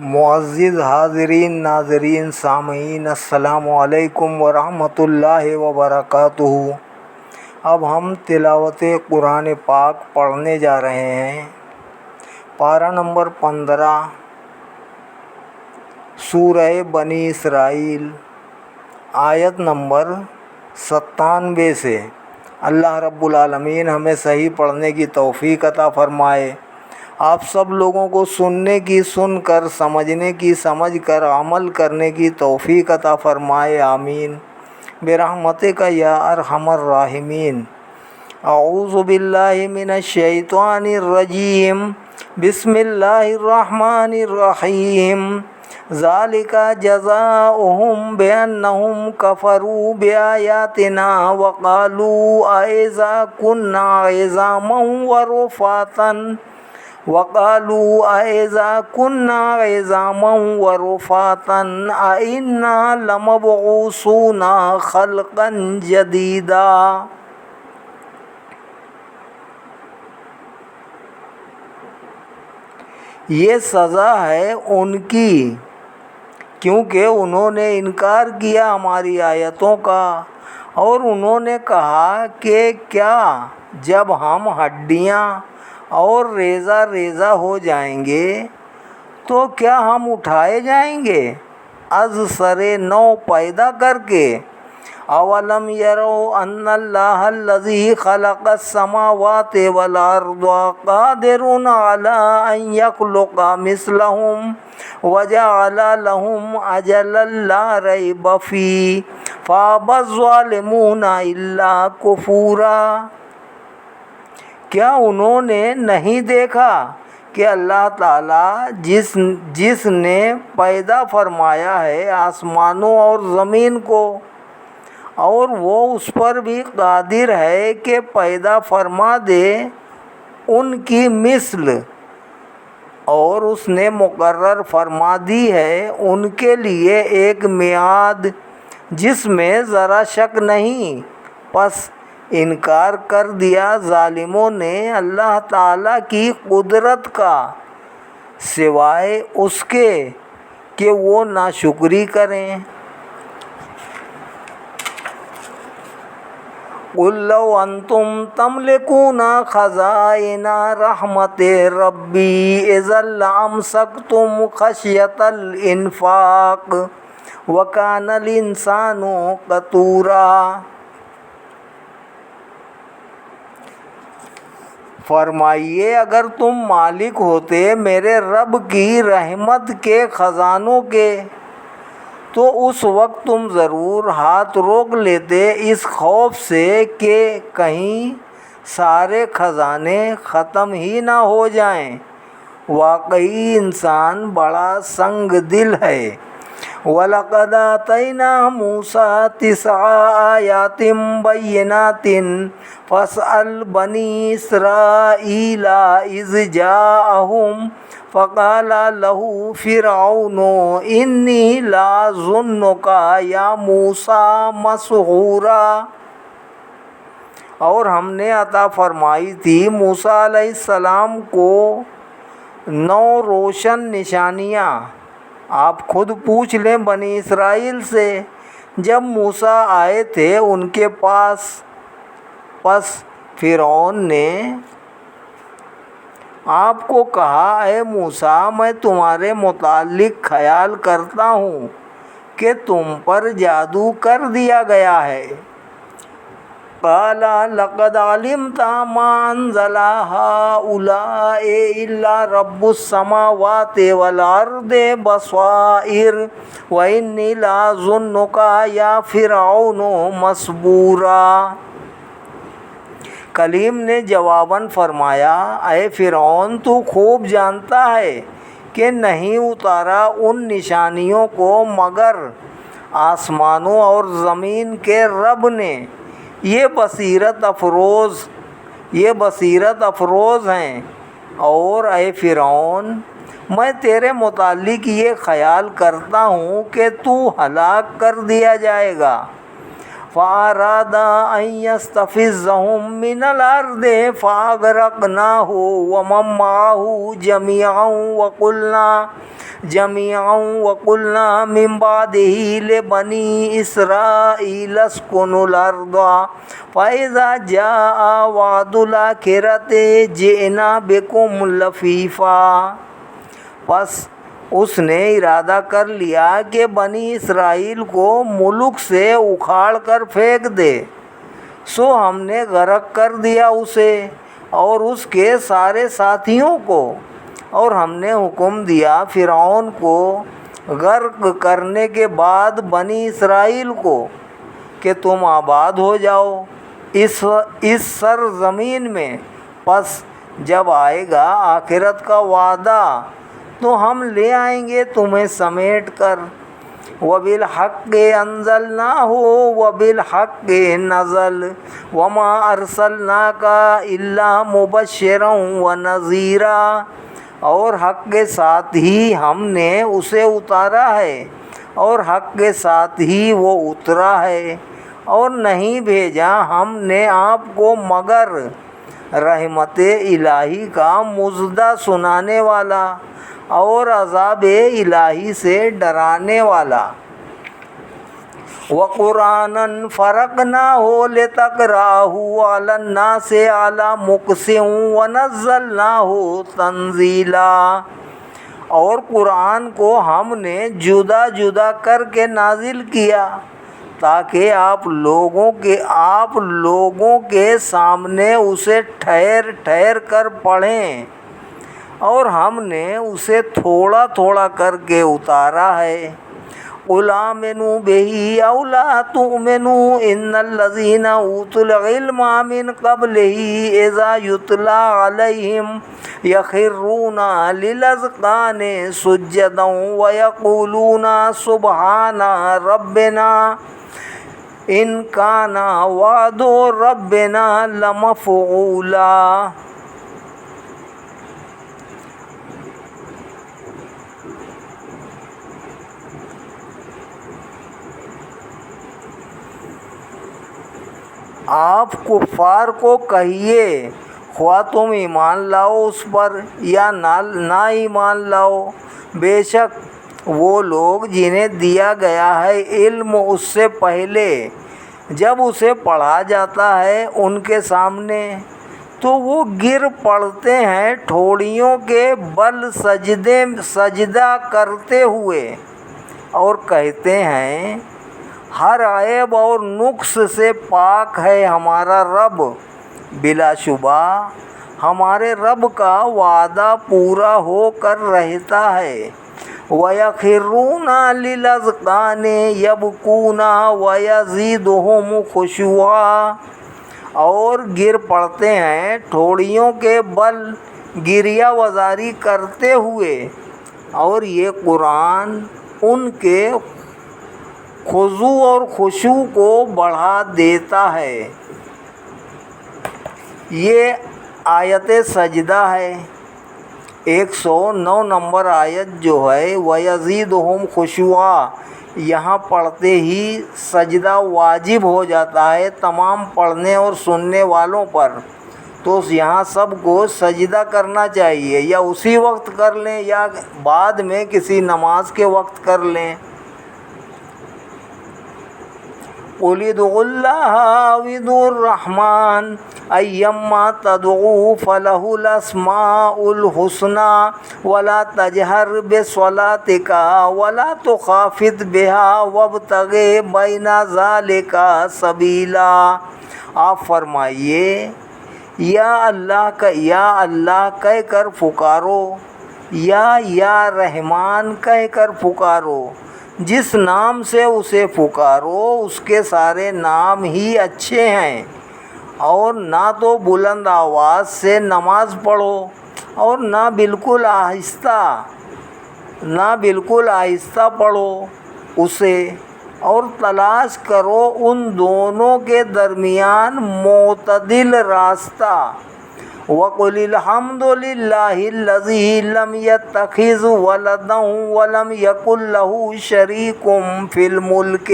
معزز حاضرین ناظرین سامعین السلام علیکم ورحمۃ اللہ وبرکاتہ۔ اب ہم تلاوت قرآن پاک پڑھنے جا رہے ہیں۔ پارہ نمبر 15 سورہ بنی اسرائیل، آیت نمبر 97 سے۔ اللہ رب العالمین ہمیں صحیح پڑھنے کی توفیق عطا فرمائے، آپ سب لوگوں کو سننے کی سن کر، سمجھنے کی سمجھ کر، عمل کرنے کی توفیق عطا فرمائے، آمین برحمتک یا ارحم الراحمین۔ اعوذ باللہ من الشیطان الرجیم، بسم اللہ الرحمن الرحیم۔ ذالک جزاؤہم بأنہم کفروا بآیاتنا وقالوا أإذا كنا عظاما ورفاتا أإنا لمبعوثون خلقا جدیدا۔ یہ سزا ہے ان کی، کیونکہ انہوں نے انکار کیا ہماری آیتوں کا، اور انہوں نے کہا کہ کیا جب ہم ہڈیاں اور ریزہ ریزہ ہو جائیں گے تو کیا ہم اٹھائے جائیں گے از سر نو پیدا کر کے؟ اولم یروا ان اللہ الذی خلق السماوات والارض قادر علی ان یخلق مثلہم وجعل لهم اجلا لا ریب فیہ فابى الظالمون الا کفورا۔ کیا انہوں نے نہیں دیکھا کہ اللہ تعالیٰ جس نے پیدا فرمایا ہے آسمانوں اور زمین کو، اور وہ اس پر بھی قادر ہے کہ پیدا فرما دے ان کی مثل، اور اس نے مقرر فرما دی ہے ان کے لیے ایک میعاد جس میں ذرا شک نہیں۔ پس انکار کر دیا ظالموں نے اللہ تعالیٰ کی قدرت کا، سوائے اس کے کہ وہ ناشکری کریں۔ قُل لَّوْ أَنتُمْ تَمْلِكُونَ خَزَائِنَ رَحْمَتِ رَبِّي إِذًا لَّأَمْسَكْتُمْ خَشْيَةَ الْإِنفَاقِ وَكَانَ الْإِنسَانُ قَتُورًا۔ فرمائیے، اگر تم مالک ہوتے میرے رب کی رحمت کے خزانوں کے تو اس وقت تم ضرور ہاتھ روک لیتے، اس خوف سے کہ کہیں سارے خزانے ختم ہی نہ ہو جائیں۔ واقعی انسان بڑا سنگ دل ہے۔ وَلَقَدْ آتَيْنَا مُوسَىٰ 9 آيَاتٍ بَيِّنَاتٍ فَاسْأَلْ بَنِي إِسْرَائِيلَ إِذْ جَاءَهُمْ فَقَالَ لَهُ فِرْعَوْنُ إِنِّي لَأَظُنُّكَ يَا مُوسَىٰ مَسْحُورًا۔ اور ہم نے عطا فرمائی تھی موسیٰ علیہ السلام کو 9 روشن نشانیاں۔ آپ خود پوچھ لیں بنی اسرائیل سے، جب موسیٰ آئے تھے ان کے پاس، پس فرعون نے آپ کو کہا، اے موسیٰ، میں تمہارے متعلق خیال کرتا ہوں کہ تم پر جادو کر دیا گیا ہے۔ قال لقد علمت ما انزل هؤلاء الا رب السماوات والارض بصائر واني لاظنك يا فرعون مسبورا۔ کلیم نے جواباً فرمایا، اے فرعون، تو خوب جانتا ہے کہ نہیں اتارا ان نشانیوں کو مگر آسمانوں اور زمین کے رب نے۔ یہ بصیرت افروز ہیں۔ اور اے فرعون، میں تیرے متعلق یہ خیال کرتا ہوں کہ تو ہلاک کر دیا جائے گا۔ فَأَرَادَ أَن يَسْتَفِزَّهُم مِّنَ الْأَرْضِ فَأَغْرَقْنَاهُ وَمَن مَّعَهُ جَمِيعًا وَقُلْنَا جميعا وقلنا من بعده لبني إسرائيل اسكنوا الأرض فإذا جاء وعد الآخرة جئنا بكم لفیفا۔ پس اس نے ارادہ کر لیا کہ بنی اسرائیل کو ملک سے اکھاڑ کر پھینک دے، سو ہم نے غرق کر دیا اسے اور اس کے سارے ساتھیوں کو، اور ہم نے حکم دیا فرعون کو غرق کرنے کے بعد بنی اسرائیل کو کہ تم آباد ہو جاؤ اس سرزمین میں، پس جب آئے گا آخرت کا وعدہ تو ہم لے آئیں گے تمہیں سمیٹ کر۔ وَبِالْحَقِّ أَنزَلْنَاهُ وَبِالْحَقِّ نَزَلَ وَمَا أَرْسَلْنَاكَ إِلَّا مُبَشِّرًا وَنَذِيرًا، اور حق کے ساتھ ہی ہم نے اسے اتارا ہے اور حق کے ساتھ ہی وہ اترا ہے، اور نہیں بھیجا ہم نے آپ کو مگر رحمت الہی کا مژدہ سنانے والا اور عذاب الہی سے ڈرانے والا۔ وَقُرْآنًا فَرَقْنَاهُ لِتَقْرَأَهُ عَلَى النَّاسِ عَلَى مُكْثٍ وَنَزَّلْنَاهُ تَنزِيلًا، اور قرآن کو ہم نے جدا جدا کر کے نازل کیا تاکہ آپ لوگوں کے سامنے اسے ٹھہر ٹھہر کر پڑھیں، اور ہم نے اسے تھوڑا تھوڑا کر کے اتارا ہے۔ قُلْ آمِنُوا بِهِ أَوْ لَا تُؤْمِنُوا إِنَّ الَّذِينَ أُوتُوا الْعِلْمَ مِنْ قَبْلِهِ إِذَا يُتْلَى عَلَيْهِمْ يَخِرُّونَ لِلْأَذْقَانِ سُجَّدًا وَيَقُولُونَ سُبْحَانَ رَبِّنَا إِنْ كَانَ وَعْدُ رَبِّنَا لَمَفْعُولًا۔ آپ کفار کو کہیے خواہ تم ایمان لاؤ اس پر یا نہ ایمان لاؤ، بے شک وہ لوگ جنہیں دیا گیا ہے علم اس سے پہلے جب اسے پڑھا جاتا ہے ان کے سامنے تو وہ گر پڑتے ہیں ٹھوڑیوں کے بل سجدہ کرتے ہوئے، اور کہتے ہیں ہر عیب اور نقص سے پاک ہے ہمارا رب، بلا شبہ ہمارے رب کا وعدہ پورا ہو کر رہتا ہے۔ وَيَخِرُّونَ لِلْأَذْقَانِ يَبْكُونَ وَيَزِيدُهُمْ خُشُوعًا، اور گر پڑتے ہیں ٹھوڑیوں کے بل گریہ وزاری کرتے ہوئے، اور یہ قرآن ان کے خضوع اور خشوع کو بڑھا دیتا ہے۔ یہ آیت سجدہ ہے، 109 نمبر آیت جو ہے وَيَزِيدُهُمْ خُشُوعًا، یہاں پڑھتے ہی سجدہ واجب ہو جاتا ہے تمام پڑھنے اور سننے والوں پر، تو یہاں سب کو سجدہ کرنا چاہیے، یا اسی وقت کر لیں یا بعد میں کسی نماز کے وقت کر لیں۔ قُلِ ادْعُوا اللَّهَ أَوِ ادْعُوا الرَّحْمَٰنَ أَيَّمَّا تَدْعُوا فَلَهُ الْأَسْمَاءُ الْحُسْنَىٰ وَلَا تَجْهَرْ بِصَلَاتِكَ وَلَا تُخَافِتْ بِهَا وَابْتَغِ بَيْنَ ذَٰلِكَ سَبِيلًا۔ آپ فرمائیے یا اللہ کہہ کر پکارو، یا رحمان کہہ کر پکارو، جس نام سے اسے پکارو اس کے سارے نام ہی اچھے ہیں، اور نہ تو بلند آواز سے نماز پڑھو اور نہ بالکل آہستہ پڑھو اسے، اور تلاش کرو ان دونوں کے درمیان معتدل راستہ۔ وَقُلِ الْحَمْدُ لِلَّهِ الَّذِي لَمْ يَتَّخِذْ وَلَدًا وَلَمْ يَكُنْ لَهُ شَرِيكٌ فِي الْمُلْكِ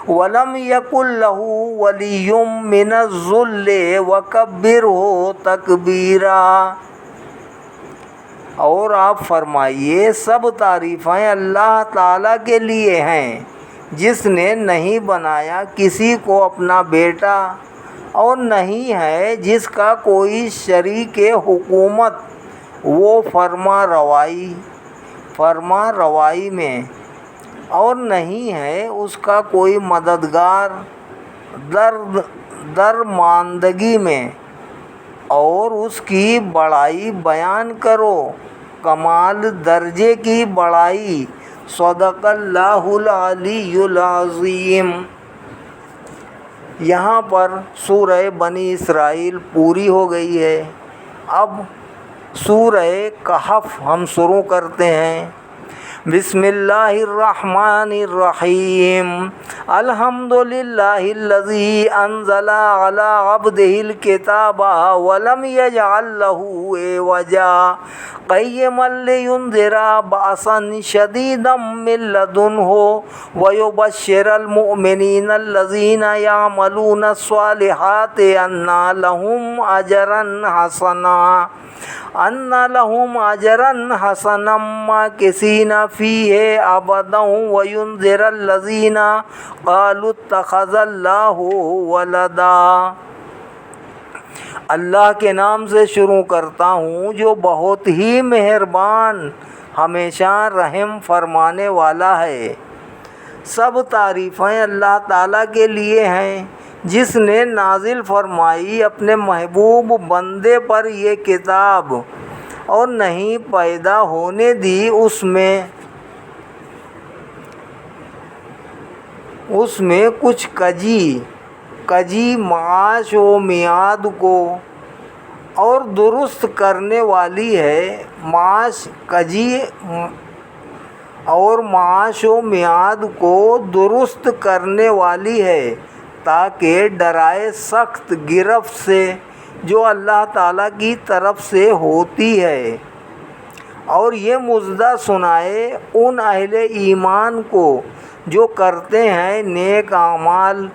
وَلَمْ يَكُنْ لَهُ وَلِيٌّ مِّنَ الذُّلِّ وَكَبِّرْهُ تَكْبِيرًا۔ اور آپ فرمائیے سب تعریفیں اللہ تعالیٰ کے لیے ہیں جس نے نہیں بنایا کسی کو اپنا بیٹا اور نہیں ہے جس کا کوئی شریک حکومت، وہ فرما روائی میں، اور نہیں ہے اس کا کوئی مددگار درماندگی میں، اور اس کی بڑائی بیان کرو، کمال درجے کی بڑائی۔ صدق اللہ العلی العظیم۔ یہاں پر سورہ بنی اسرائیل پوری ہو گئی ہے۔ اب سورہ کہف ہم شروع کرتے ہیں۔ بسم اللہ الرحمن الرحیم۔ الحمد للہ الذی انزل علی عبدہ الکتاب ولم یجعل لہ عوجا قیما لینذر بأسا شدیدا من لدنہ ویبشر المؤمنین الذین یعملون الصالحات ان لهم اجرا حسنا ماکثین فیہ ابدا وینذر الذین قالوا اتخذ اللہ ولدا۔ اللہ کے نام سے شروع کرتا ہوں جو بہت ہی مہربان ہمیشہ رحم فرمانے والا ہے۔ سب تعریفیں اللہ تعالیٰ کے لیے ہیں جس نے نازل فرمائی اپنے محبوب بندے پر یہ کتاب اور نہیں پیدا ہونے دی اس میں کچھ کجی معاش و میعاد کو اور درست کرنے والی ہے، معاش و میعاد کو درست کرنے والی ہے تاکہ ڈرائے سخت گرفت سے جو اللہ تعالیٰ کی طرف سے ہوتی ہے، اور یہ مژدہ سنائے ان اہل ایمان کو جو کرتے ہیں نیک اعمال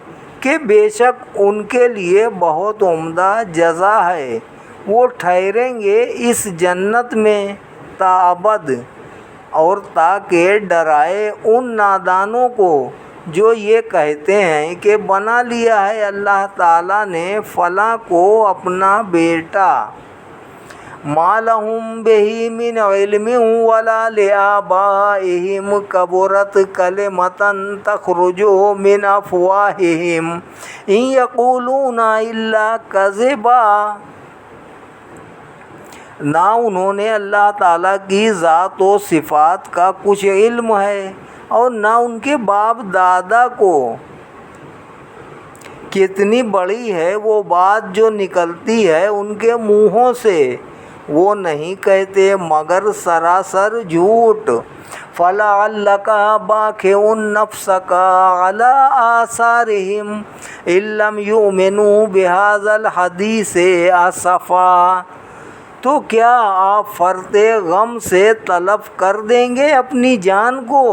کہ بے شک ان کے لیے بہت عمدہ جزا ہے، وہ ٹھہریں گے اس جنت میں تاابد، اور تاکہ ڈرائے ان نادانوں کو جو یہ کہتے ہیں کہ بنا لیا ہے اللہ تعالیٰ نے فلاں کو اپنا بیٹا، ما لہم بہ من علم ولا لآبائہم کبرت کلمۃ تخرج من افواہہم ان یقولون الا کذبا۔ نہ انہوں نے اللہ تعالیٰ کی ذات و صفات کا کچھ علم ہے اور نہ ان کے باپ دادا کو۔ کتنی بڑی ہے وہ بات جو نکلتی ہے ان کے منہوں سے، وہ نہیں کہتے مگر سراسر جھوٹ۔ فَلَعَلَّكَ بَاخِعٌ نَفْسَكَ عَلَىٰ آثَارِهِمْ إِن لَّمْ يُؤْمِنُوا بِهَٰذَا الْحَدِيثِ آسَفًا۔ تو کیا آپ فرط غم سے طلب کر دیں گے اپنی جان کو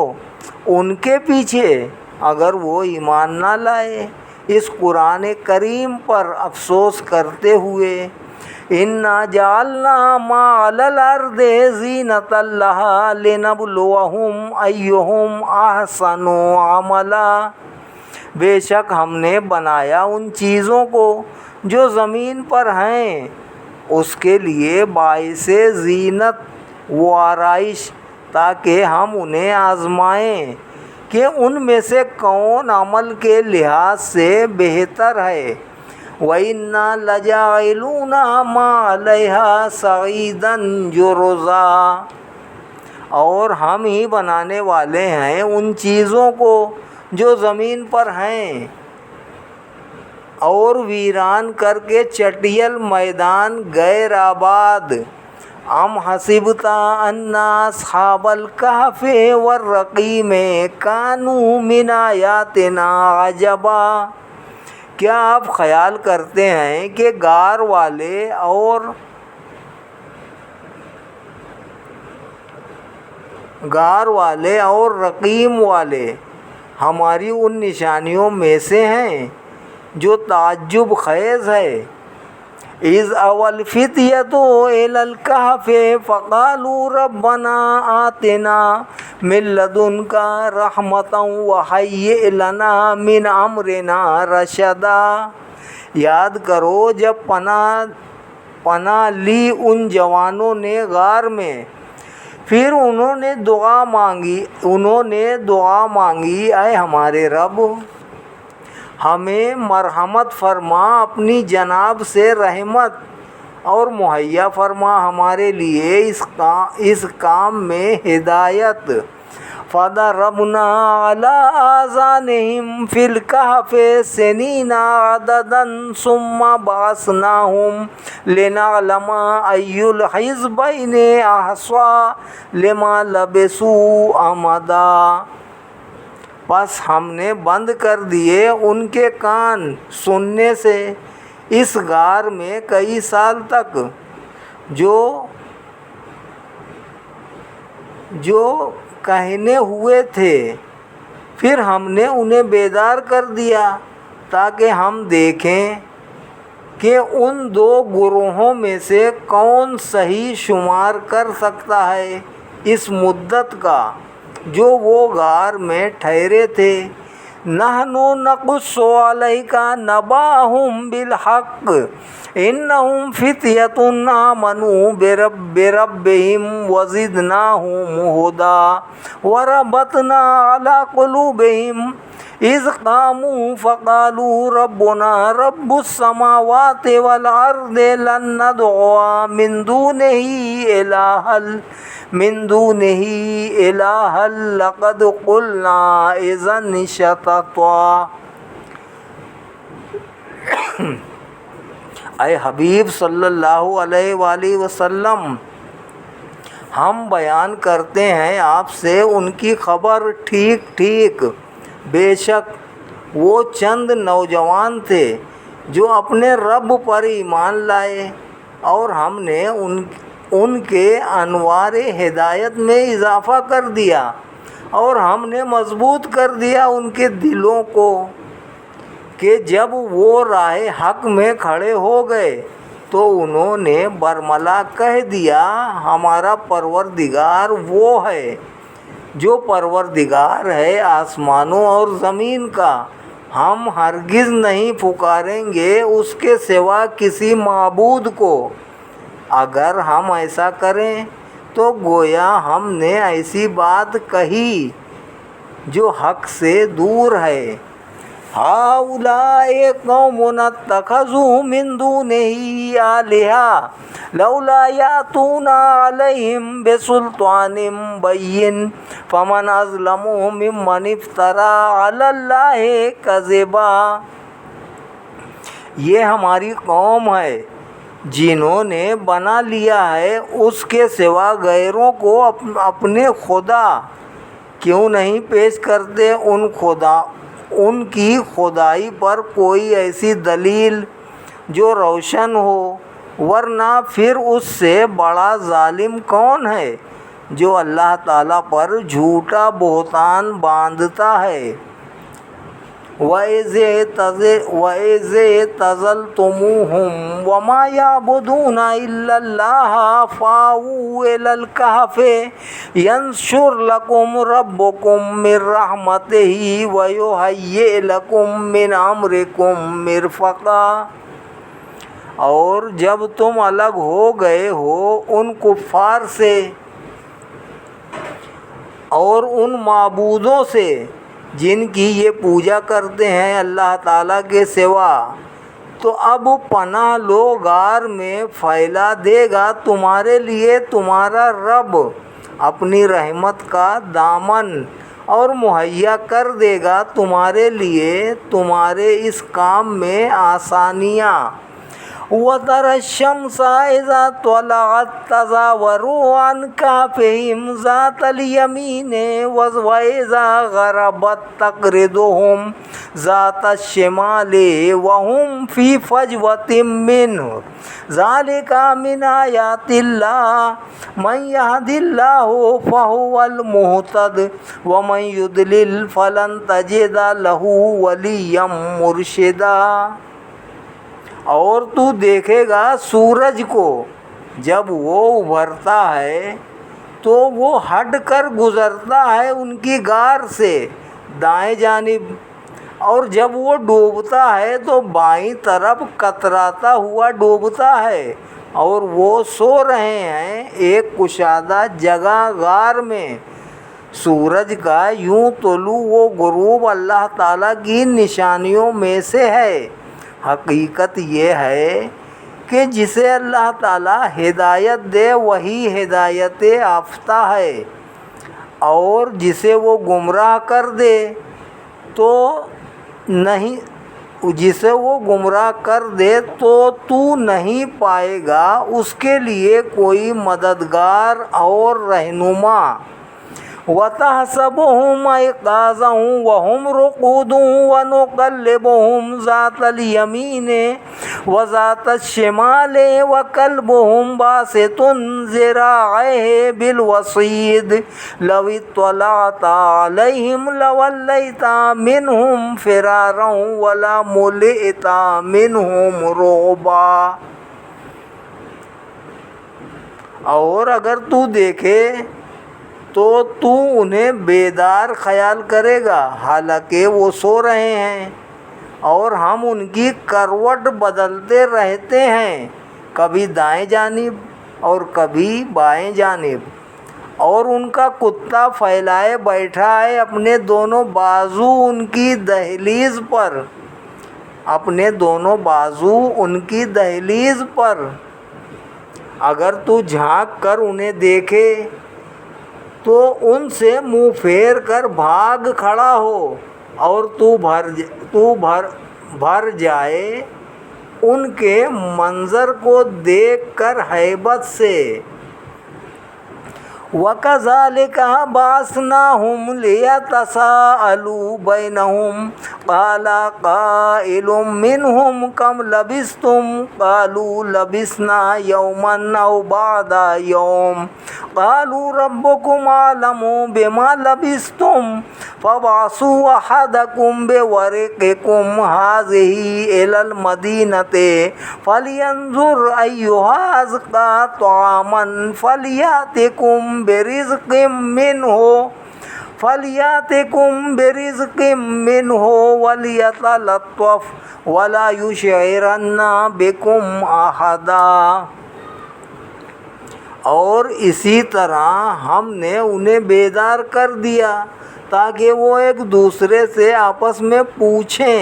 ان کے پیچھے اگر وہ ایمان نہ لائے اس قرآن کریم پر افسوس کرتے ہوئے؟ اِنَّا جَعَلْنَا مَا عَلَى الْأَرْضِ زِینَةً لَهَا لِنَبْلُوَهُمْ أَيُّهُمْ أَحْسَنُ عَمَلًا۔ بے شک ہم نے بنایا ان چیزوں کو جو زمین پر ہیں اس کے لیے باعث زینت و آرائش، تاکہ ہم انہیں آزمائیں کہ ان میں سے کون عمل کے لحاظ سے بہتر ہے۔ وَإِنَّا لَجَاعِلُونَ مَا عَلَيْهَا صَعِيدًا جُرُزًا۔ اور ہم ہی بنانے والے ہیں ان چیزوں کو جو زمین پر ہیں اور ویران کر کے چٹیل میدان غیر آباد۔ ام حسبت ان اصحاب الکہف والرقیم کانوا من آیاتنا عجبا۔ کیا آپ خیال کرتے ہیں کہ غار والے اور رقیم والے ہماری ان نشانیوں میں سے ہیں جو تعجب خیز ہے؟ اذ اول فتیۃ الی الکہف فقالوا ربنا آتنا من لدنک رحمۃ وہیئ لنا من امرنا رشدا۔ یاد کرو جب پناہ لی ان جوانوں نے غار میں، پھر انہوں نے دعا مانگی اے ہمارے رب ہمیں مرحمت فرما، اپنی جناب سے رحمت اور مہیا فرما ہمارے لیے اس کام میں ہدایت۔ فَضَرَبْنَا عَلَىٰ آذَانِهِمْ فِي الْكَهْفِ سِنِينَ عَدَدًا ثُمَّ بَعَثْنَاهُمْ لِنَعْلَمَ أَيُّ الْحِزْبَيْنِ أَحْصَىٰ لِمَا لَبِثُوا أَمَدًا۔ پس ہم نے بند کر دیے ان کے کان سننے سے اس غار میں کئی سال تک، جو کہنے ہوئے تھے، پھر ہم نے انہیں بیدار کر دیا تاکہ ہم دیکھیں کہ ان دو گروہوں میں سے کون صحیح شمار کر سکتا ہے اس مدت کا جو وہ غار میں ٹھہرے تھے۔ نحن نقص علیک نبأہم بالحق انہم فتیۃ آمنوا بربہم وزدناہم ہدی وربطنا علی قلوبہم اذ قاموا فقالوا ربنا رب السماوات والارض لن ندعو من دونه الہا لقد قلنا اذا شططا۔ اے حبیب صلی اللہ علیہ وآلہ وسلم، ہم بیان کرتے ہیں آپ سے ان کی خبر ٹھیک ٹھیک۔ بے شک وہ چند نوجوان تھے جو اپنے رب پر ایمان لائے، اور ہم نے ان کے انوار ہدایت میں اضافہ کر دیا، اور ہم نے مضبوط کر دیا ان کے دلوں کو کہ جب وہ راہ حق میں کھڑے ہو گئے تو انہوں نے برملا کہہ دیا ہمارا پروردگار وہ ہے جو پروردگار ہے آسمانوں اور زمین کا، ہم ہرگز نہیں پکاریں گے اس کے سوا کسی معبود کو۔ اگر ہم ایسا کریں تو گویا ہم نے ایسی بات کہی جو حق سے دور ہے۔ ہؤلاء قوم اتخذوا من دونه آلہۃ لولا یأتون علیہم بسلطان بین فمن اظلم ممن افتری علی اللہ کذبا۔ یہ ہماری قوم ہے جنہوں نے بنا لیا ہے اس کے سوا غیروں کو اپنے خدا، کیوں نہیں پیش کرتے ان کی خدائی پر کوئی ایسی دلیل جو روشن ہو، ورنہ پھر اس سے بڑا ظالم کون ہے جو اللہ تعالیٰ پر جھوٹا بہتان باندھتا ہے۔ وَإِذِ اعْتَزَلْتُمُوهُمْ وَمَا يَعْبُدُونَ إِلَّا اللَّهَ فَأْوُوا إِلَى الْكَهْفِ يَنشُرْ لَكُمْ رَبُّكُمْ مِنْ رَحْمَتِهِ وَيُهَيِّئْ لَكُمْ مِنْ أَمْرِكُمْ مِرْفَقًا۔ اور جب تم الگ ہو گئے ہو ان کفار سے اور ان معبودوں سے جن کی یہ پوجا کرتے ہیں اللہ تعالیٰ کے سوا، تو اب پناہ لو غار میں پھیلا دے گا تمہارے لیے تمہارا رب اپنی رحمت کا دامن، اور مہیا کر دے گا تمہارے لیے تمہارے اس کام میں آسانیاں۔ وَتَرَى الشَّمْسَ إِذَا طَلَعَت تَّزَاوَرُ عَنْ كَهْفِهِمْ ذَاتَ الْيَمِينِ وَإِذَا غَرَبَت تَّقْرِضُهُمْ ذَاتَ الشِّمَالِ وَهُمْ فِي فَجْوَةٍ مِّنْهُ ذَلِكَ مِنْ آيَاتِ اللَّهِ مَنْ يَهْدِ اللَّهُ فَهُوَ الْمُهْتَدِ وَمَنْ يُضْلِلْ فَلَنْ تَجِدَ لَهُ وَلِيًّا مُرْشِدًا۔ اور تو دیکھے گا سورج کو جب وہ ابھرتا ہے تو وہ ہٹ کر گزرتا ہے ان کی غار سے دائیں جانب، اور جب وہ ڈوبتا ہے تو بائیں طرف کتراتا ہوا ڈوبتا ہے، اور وہ سو رہے ہیں ایک کشادہ جگہ غار میں۔ سورج کا یوں طلوع و غروب اللہ تعالیٰ کی نشانیوں میں سے ہے۔ حقیقت یہ ہے کہ جسے اللہ تعالیٰ ہدایت دے وہی ہدایت یافتہ ہے، اور جسے وہ گمراہ کر دے تو تو نہیں پائے گا اس کے لیے کوئی مددگار اور رہنما۔ وَتَحْسَبُهُمْ أَيْقَاظًا وَهُمْ رُقُودٌ وَنُقَلِّبُهُمْ ذَاتَ الْيَمِينِ وَذَاتَ الشِّمَالِ وَكَلْبُهُمْ بَاسِطٌ ذِرَاعَيْهِ بِالْوَصِيدِ لَوِ اطَّلَعْتَ عَلَيْهِمْ لَوَلَّيْتَ مِنْهُمْ فِرَارًا وَلَمُلِئْتَ مِنْهُمْ رُعْبًا۔ اور اگر تو دیکھے تو تو انہیں بیدار خیال کرے گا حالانکہ وہ سو رہے ہیں، اور ہم ان کی کروٹ بدلتے رہتے ہیں، کبھی دائیں جانب اور کبھی بائیں جانب، اور ان کا کتا پھیلائے بیٹھا ہے اپنے دونوں بازو ان کی دہلیز پر۔ اگر تو جھانک کر انہیں دیکھے تو ان سے منہ پھیر کر بھاگ کھڑا ہو، اور تو بھر جائے ان کے منظر کو دیکھ کر ہیبت سے۔ وَكَذَلِكَ بَعَثْنَاهُمْ لِيَتَسَاءَلُوا بَيْنَهُمْ قَالَ قَائِلٌ مِّنْهُمْ كَمْ لَبِثْتُمْ قَالُوا لَبِثْنَا يَوْمًا أَوْ بَعْضَ يَوْمٍ قَالُوا رَبُّكُمْ أَعْلَمُ بِمَا لَبِثْتُمْ فَابْعَثُوا أَحَدَكُمْ بِوَرِقِكُمْ هَٰذِهِ إِلَى الْمَدِينَةِ فَلْيَنظُرْ أَيُّهَا أَزْكَىٰ طَعَامًا فَلْيَأْتِكُمْ بِرِزْقٍ مِّنْهُ وَلْيَتَلَطَّفْ وَلَا يُشْعِرَنَّ بِكُمْ أَحَدًا۔ اور اسی طرح ہم نے انہیں بیدار کر دیا تاکہ وہ ایک دوسرے سے آپس میں پوچھیں۔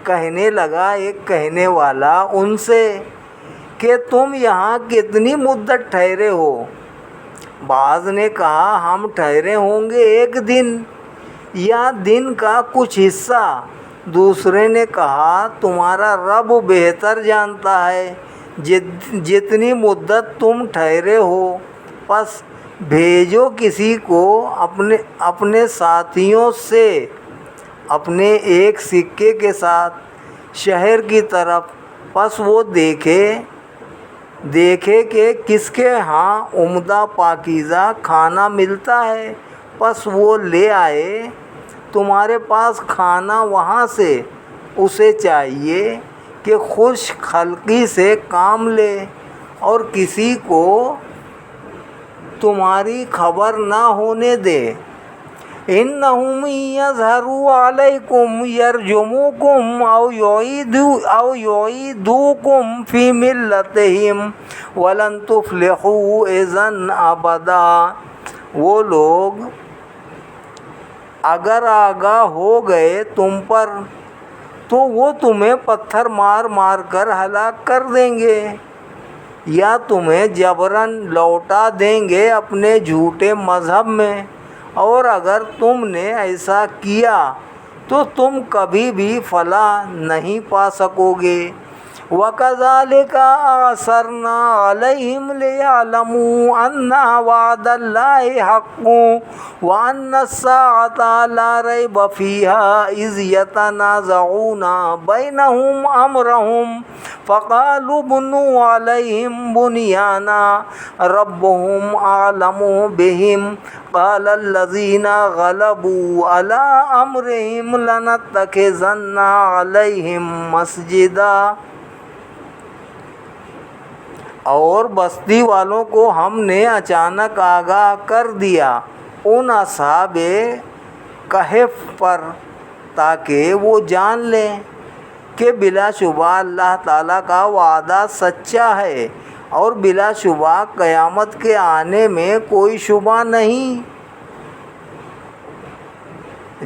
کہنے لگا ایک کہنے والا ان سے کہ تم یہاں کتنی مدت ٹھہرے ہو؟ بعض نے کہا ہم ٹھہرے ہوں گے ایک دن یا دن کا کچھ حصہ۔ دوسرے نے کہا تمہارا رب بہتر جانتا ہے جتنی مدت تم ٹھہرے ہو، پس بھیجو کسی کو اپنے ساتھیوں سے اپنے ایک سکے کے ساتھ شہر کی طرف، پس وہ دیکھے کہ کس کے ہاں عمدہ پاکیزہ کھانا ملتا ہے، پس وہ لے آئے۔ تمہارے پاس کھانا وہاں سے اسے چاہیے کہ خوش خلقی سے کام لے اور کسی کو تمہاری خبر نہ ہونے دے۔ إِنَّهُمْ إِن يَظْهَرُوا عَلَيْكُمْ يَرْجُمُوكُمْ أَوْ يُعِيدُوكُمْ فِي مِلَّتِهِمْ وَلَن تُفْلِحُوا إِذًا أَبَدًا۔ وہ لوگ اگر آگاہ ہو گئے تم پر تو وہ تمہیں پتھر مار مار کر ہلاک کر دیں گے، یا تمہیں جبراً لوٹا دیں گے اپنے جھوٹے مذہب میں، اور اگر تم نے ایسا کیا تو تم کبھی بھی فلاح نہیں پا سکو گے۔ وَكَذَلِكَ أَعْثَرْنَا عَلَيْهِمْ لِيَعْلَمُوا أَنَّ وَعْدَ اللَّهِ حَقٌّ وَأَنَّ السَّاعَةَ لَا رَيْبَ فِيهَا إِذْ يَتَنَازَعُونَ بَيْنَهُمْ أَمْرَهُمْ فَقَالُوا ابْنُوا عَلَيْهِمْ بُنْيَانًا رَبُّهُمْ أَعْلَمُ بِهِمْ قَالَ الَّذِينَ غَلَبُوا عَلَىٰ أَمْرِهِمْ لَنَتَّخِذَنَّ عَلَيْهِمْ مَسْجِدًا۔ اور بستی والوں کو ہم نے اچانک آگاہ کر دیا ان اصحاب کہف پر، تاکہ وہ جان لیں کہ بلا شبہ اللہ تعالیٰ کا وعدہ سچا ہے اور بلا شبہ قیامت کے آنے میں کوئی شبہ نہیں۔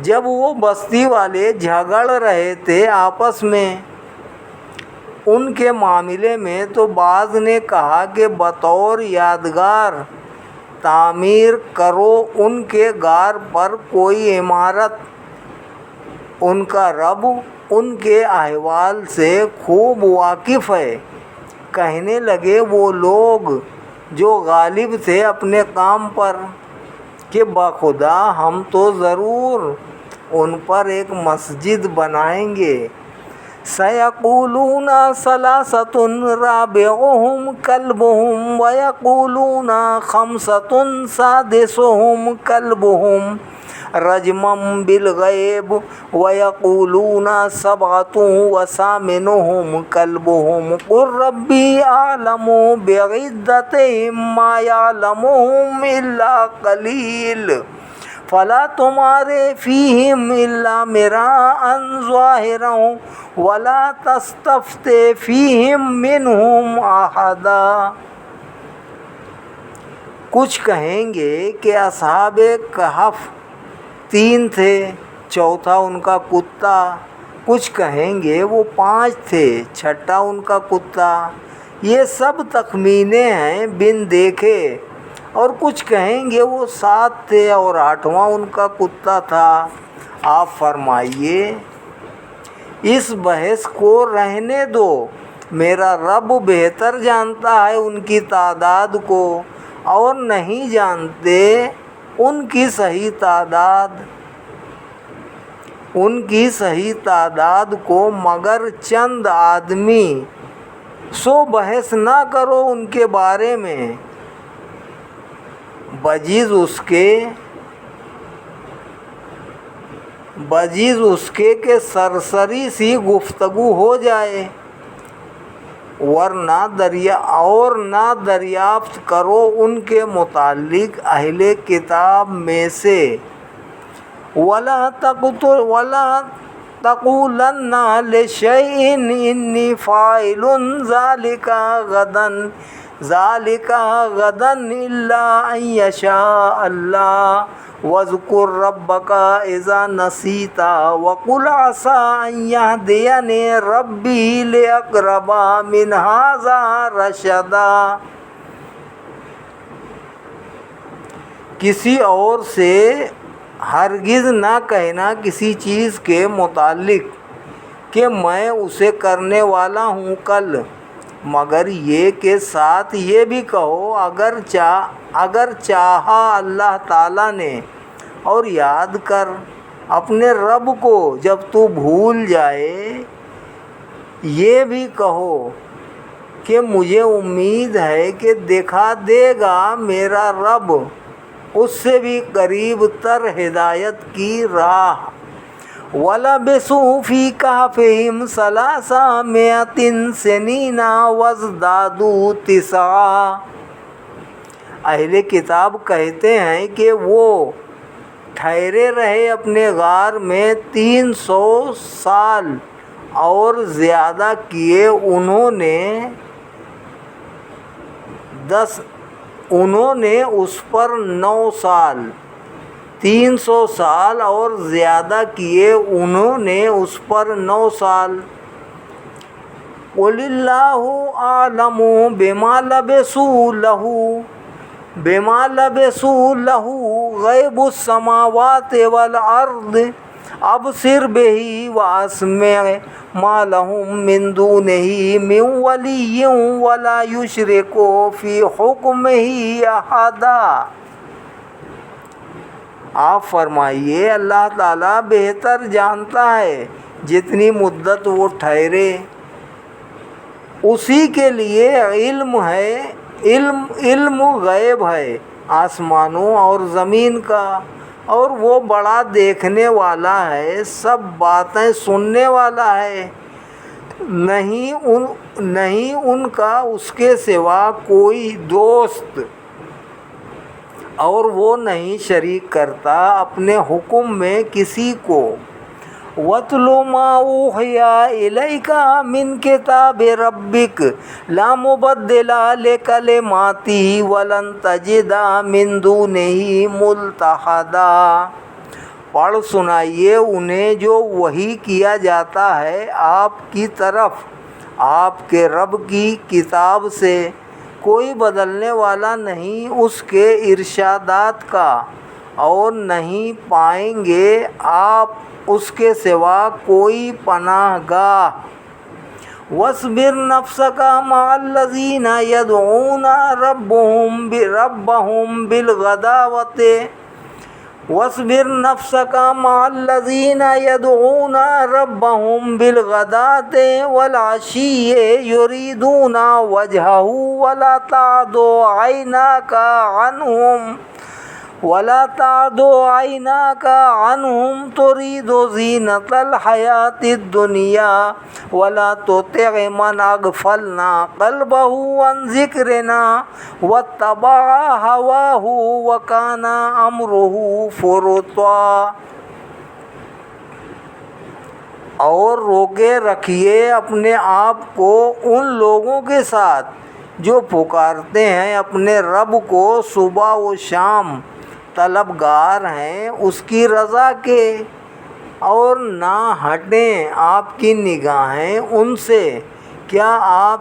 جب وہ بستی والے جھگڑ رہے تھے آپس میں ان کے معاملے میں، تو بعض نے کہا کہ بطور یادگار تعمیر کرو ان کے غار پر کوئی عمارت، ان کا رب ان کے احوال سے خوب واقف ہے۔ کہنے لگے وہ لوگ جو غالب تھے اپنے کام پر کہ بخدا ہم تو ضرور ان پر ایک مسجد بنائیں گے۔ سَيَقُولُونَ ثَلَاثَةٌ رَابِعُهُمْ كَلْبُهُمْ وَيَقُولُونَ خَمْسَةٌ سَادِسُهُمْ كَلْبُهُمْ رَجْمًا بِالْغَيْبِ وَيَقُولُونَ سَبْعَةٌ وَثَامِنُهُمْ كَلْبُهُمْ قُل رَّبِّي أَعْلَمُ بِعِدَّتِهِم مَّا يَعْلَمُهُمْ إِلَّا قَلِيلٌ فَلَا تُمَارِ فِيهِمْ إِلَّا مِرَاءً ظَاهِرًا وَلَا تَسْتَفْتِ فِيهِم مِّنْهُمْ أَحَدًا۔ کچھ کہیں گے کہ اصحاب کہف 3 تھے، چوتھا ان کا کتا، کچھ کہیں گے وہ 5 تھے، چھٹا ان کا کتا، یہ سب تخمینے ہیں بن دیکھے، اور کچھ کہیں گے وہ 7 تھے اور 8واں ان کا کتا تھا۔ آپ فرمائیے اس بحث کو رہنے دو، میرا رب بہتر جانتا ہے ان کی تعداد کو، اور نہیں جانتے ان کی صحیح تعداد کو مگر چند آدمی، سو بحث نہ کرو ان کے بارے میں بجز اس کے کہ سرسری سی گفتگو ہو جائے، اور نہ دریافت کرو ان کے متعلق اہل کتاب میں سے۔ وَلَا تَقُولَنَّ لِشَيْءٍ إِنِّي فَاعِلٌ ذَلِكَ غَدًا إِلَّا أَن يَشَاءَ اللَّهُ وَاذْكُر رَّبَّكَ إِذَا نَسِيتَ وَقُلْ عَسَىٰ أَن يَهْدِيَنِي رَبِّي لِأَقْرَبَ مِنْ هَٰذَا رَشَدًا۔ کسی اور سے ہرگز نہ کہنا کسی چیز کے متعلق کہ میں اسے کرنے والا ہوں کل، مگر یہ کہ ساتھ یہ بھی کہو اگر چاہا اللہ تعالیٰ نے، اور یاد کر اپنے رب کو جب تو بھول جائے، یہ بھی کہو کہ مجھے امید ہے کہ دکھا دے گا میرا رب اس سے بھی قریب تر ہدایت کی راہ۔ وَلَبِثُوا فِي كَهْفِهِمْ 300 سِنِينَ وَازْدَادُوا 9۔ اہل کتاب کہتے ہیں کہ وہ ٹھہرے رہے اپنے غار میں 300 سال اور زیادہ کیے، انہوں نے اس پر 9 سال، 300 سال اور زیادہ کیے، انہوں نے اس پر 9 سال۔ قُلِ اللَّهُ أَعْلَمُ بِمَا لَبِثُوا لَهُ غَيْبُ السَّمَاوَاتِ وَالْأَرْضِ أَبْصِرْ بِهِ وَأَسْمِعْ مَا لَهُم مِّن دُونِهِ مِن وَلِيٍّ وَلَا يُشْرِكُ فِي حُكْمِهِ أَحَدًا۔ آپ فرمائیے اللہ تعالیٰ بہتر جانتا ہے جتنی مدت وہ ٹھہرے، اسی کے لیے علم ہے، علم غیب ہے آسمانوں اور زمین کا، اور وہ بڑا دیکھنے والا ہے، سب باتیں سننے والا ہے۔ نہیں ان کا اس کے سوا کوئی دوست، اور وہ نہیں شریک کرتا اپنے حکم میں کسی کو۔ وَاتْلُ مَا أُوحِيَ إِلَيْكَ مِنْ كِتَابِ رَبِّكَ لَا مُبَدِّلَ لِكَلِمَاتِهِ وَلَن تَجِدَ مِن دُونِهِ مُلْتَحَدًا۔ پڑھ سنائیے انہیں جو وحی کیا جاتا ہے آپ کی طرف آپ کے رب کی کتاب سے، کوئی بدلنے والا نہیں اس کے ارشادات کا، اور نہیں پائیں گے آپ اس کے سوا کوئی پناہ گاہ۔ وَاصْبِرْ نَفْسَكَ مَعَ الَّذِينَ يَدْعُونَ رَبَّهُمْ بِالْغَدَاوَةِ وَاصْبِرْ نَفْسَكَ مَعَ الَّذِينَ يَدْعُونَ رَبَّهُمْ بِالْغَدَاةِ وَالْعَشِيِّ يُرِيدُونَ وَجْهَهُ وَلَا تَعْدُ عَيْنَاكَ عَنْهُمْ تُرِيدُ زِينَةَ الْحَيَاةِ الدُّنْيَا وَلَا تُطِعْ مَنْ أَغْفَلْنَا قَلْبَهُ عَنْ ذِكْرِنَا وَاتَّبَعَ هَوَاهُ وَكَانَ أَمْرُهُ فُرُطًا۔ اور روکے رکھیے اپنے آپ کو ان لوگوں کے ساتھ جو پکارتے ہیں اپنے رب کو صبح و شام، طلبگار ہیں اس کی رضا کے، اور نہ ہٹیں آپ کی نگاہیں ان سے۔ کیا آپ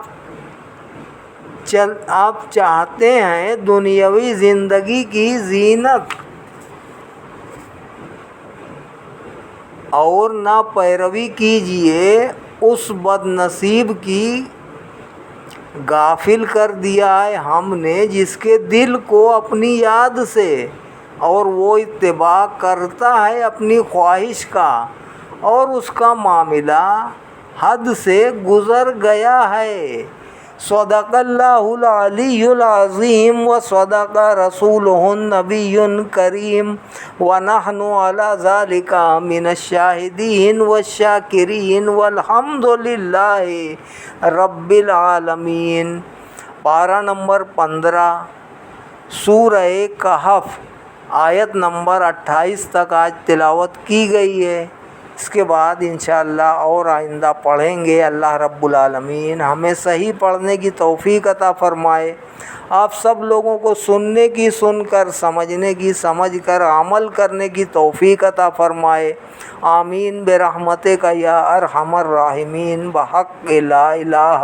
چاہتے ہیں دنیاوی زندگی کی زینت، اور نہ پیروی کیجیے اس بد نصیب کی۔ غافل کر دیا ہے ہم نے جس کے دل کو اپنی یاد سے، اور وہ اتباع کرتا ہے اپنی خواہش کا، اور اس کا معاملہ حد سے گزر گیا ہے۔ صدق اللہ العلی العظیم وصدق رسولہ النبی الکریم ونحن علی ذلک من الشاہدین والشاکرین والحمد للہ رب العالمین۔ پارہ نمبر 15 سورہ کہف، آیت نمبر 28 تک آج تلاوت کی گئی ہے۔ اس کے بعد انشاءاللہ اور آئندہ پڑھیں گے۔ اللہ رب العالمین ہمیں صحیح پڑھنے کی توفیق عطا فرمائے، آپ سب لوگوں کو سننے کی سن کر، سمجھنے کی سمجھ کر، عمل کرنے کی توفیق عطا فرمائے۔ آمین برحمتک یا ارحم الراحمین، بحق لا الہ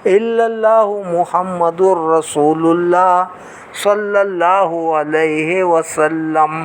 الا اللہ محمد الرسول اللہ صلی اللہ علیہ وسلم۔